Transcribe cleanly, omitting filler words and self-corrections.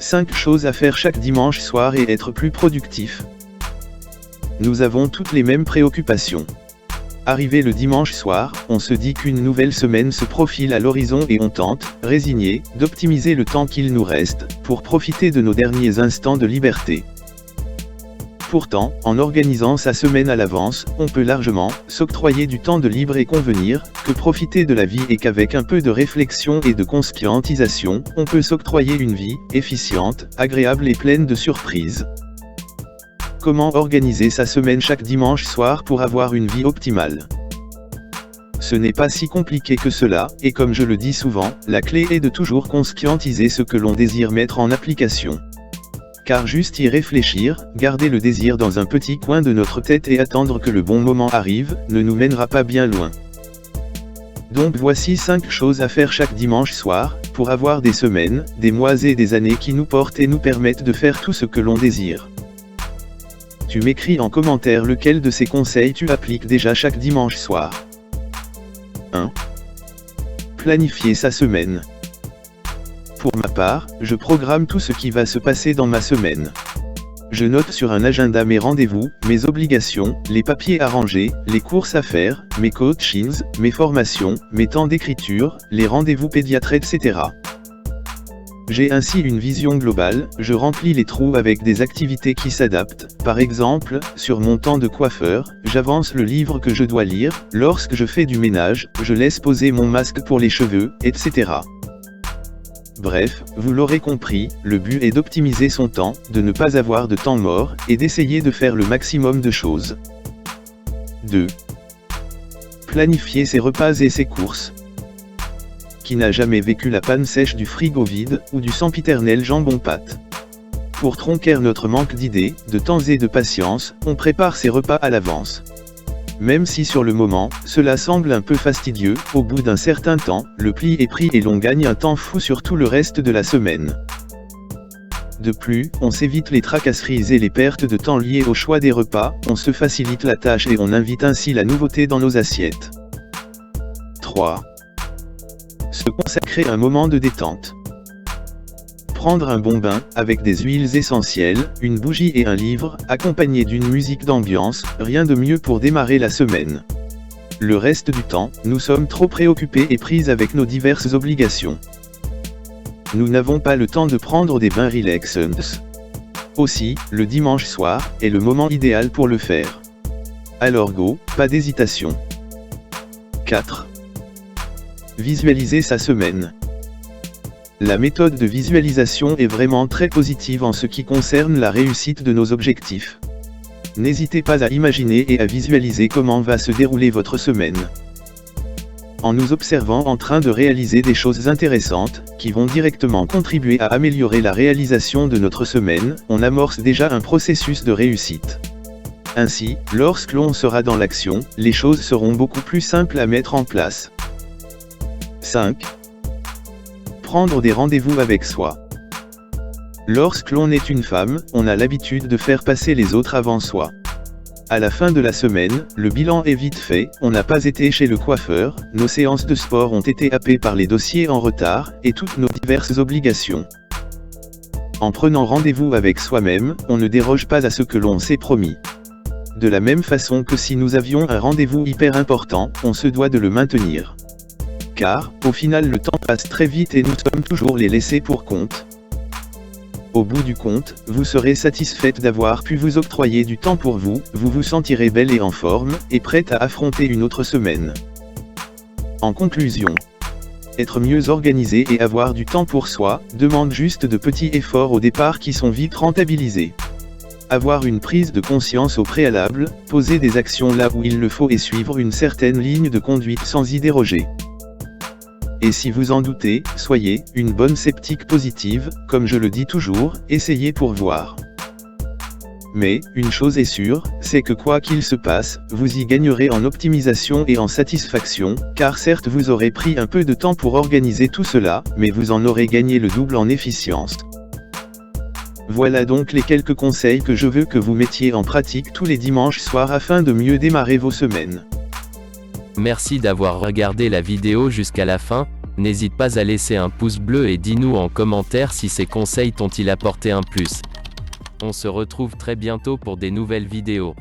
5 choses à faire chaque dimanche soir et être plus productif. Nous avons toutes les mêmes préoccupations. Arrivé le dimanche soir, on se dit qu'une nouvelle semaine se profile à l'horizon et on tente, résigné, d'optimiser le temps qu'il nous reste, pour profiter de nos derniers instants de liberté. Pourtant, en organisant sa semaine à l'avance, on peut largement s'octroyer du temps de libre et convenir que profiter de la vie et qu'avec un peu de réflexion et de conscientisation, on peut s'octroyer une vie efficiente, agréable et pleine de surprises. Comment organiser sa semaine chaque dimanche soir pour avoir une vie optimale? Ce n'est pas si compliqué que cela, et comme je le dis souvent, la clé est de toujours conscientiser ce que l'on désire mettre en application. Car juste y réfléchir, garder le désir dans un petit coin de notre tête et attendre que le bon moment arrive, ne nous mènera pas bien loin. Donc voici 5 choses à faire chaque dimanche soir, pour avoir des semaines, des mois et des années qui nous portent et nous permettent de faire tout ce que l'on désire. Tu m'écris en commentaire lequel de ces conseils tu appliques déjà chaque dimanche soir. 1. Planifier sa semaine. Pour ma part, je programme tout ce qui va se passer dans ma semaine. Je note sur un agenda mes rendez-vous, mes obligations, les papiers à ranger, les courses à faire, mes coachings, mes formations, mes temps d'écriture, les rendez-vous pédiatres, etc. J'ai ainsi une vision globale, je remplis les trous avec des activités qui s'adaptent. Par exemple, sur mon temps de coiffeur, j'avance le livre que je dois lire, lorsque je fais du ménage, je laisse poser mon masque pour les cheveux, etc. Bref, vous l'aurez compris, le but est d'optimiser son temps, de ne pas avoir de temps mort, et d'essayer de faire le maximum de choses. 2. Planifier ses repas et ses courses. Qui n'a jamais vécu la panne sèche du frigo vide, ou du sempiternel jambon-pâte? Pour tronquer notre manque d'idées, de temps et de patience, on prépare ses repas à l'avance. Même si sur le moment, cela semble un peu fastidieux, au bout d'un certain temps, le pli est pris et l'on gagne un temps fou sur tout le reste de la semaine. De plus, on s'évite les tracasseries et les pertes de temps liées au choix des repas, on se facilite la tâche et on invite ainsi la nouveauté dans nos assiettes. 3. Se consacrer un moment de détente. Prendre un bon bain, avec des huiles essentielles, une bougie et un livre, accompagné d'une musique d'ambiance, rien de mieux pour démarrer la semaine. Le reste du temps, nous sommes trop préoccupés et pris avec nos diverses obligations. Nous n'avons pas le temps de prendre des bains relaxants. Aussi, le dimanche soir, est le moment idéal pour le faire. Alors go, pas d'hésitation. 4. Visualiser sa semaine. La méthode de visualisation est vraiment très positive en ce qui concerne la réussite de nos objectifs. N'hésitez pas à imaginer et à visualiser comment va se dérouler votre semaine. En nous observant en train de réaliser des choses intéressantes, qui vont directement contribuer à améliorer la réalisation de notre semaine, on amorce déjà un processus de réussite. Ainsi, lorsque l'on sera dans l'action, les choses seront beaucoup plus simples à mettre en place. 5. Prendre des rendez-vous avec soi. Lorsque l'on est une femme, on a l'habitude de faire passer les autres avant soi. À la fin de la semaine, le bilan est vite fait, on n'a pas été chez le coiffeur, nos séances de sport ont été happées par les dossiers en retard, et toutes nos diverses obligations. En prenant rendez-vous avec soi-même, on ne déroge pas à ce que l'on s'est promis. De la même façon que si nous avions un rendez-vous hyper important, on se doit de le maintenir. Car, au final le temps passe très vite et nous sommes toujours les laissés pour compte. Au bout du compte, vous serez satisfaite d'avoir pu vous octroyer du temps pour vous, vous vous sentirez belle et en forme, et prête à affronter une autre semaine. En conclusion, être mieux organisé et avoir du temps pour soi, demande juste de petits efforts au départ qui sont vite rentabilisés. Avoir une prise de conscience au préalable, poser des actions là où il le faut et suivre une certaine ligne de conduite sans y déroger. Et si vous en doutez, soyez une bonne sceptique positive, comme je le dis toujours, essayez pour voir. Mais, une chose est sûre, c'est que quoi qu'il se passe, vous y gagnerez en optimisation et en satisfaction, car certes vous aurez pris un peu de temps pour organiser tout cela, mais vous en aurez gagné le double en efficience. Voilà donc les quelques conseils que je veux que vous mettiez en pratique tous les dimanches soirs afin de mieux démarrer vos semaines. Merci d'avoir regardé la vidéo jusqu'à la fin. N'hésite pas à laisser un pouce bleu et dis-nous en commentaire si ces conseils t'ont-ils apporté un plus. On se retrouve très bientôt pour des nouvelles vidéos.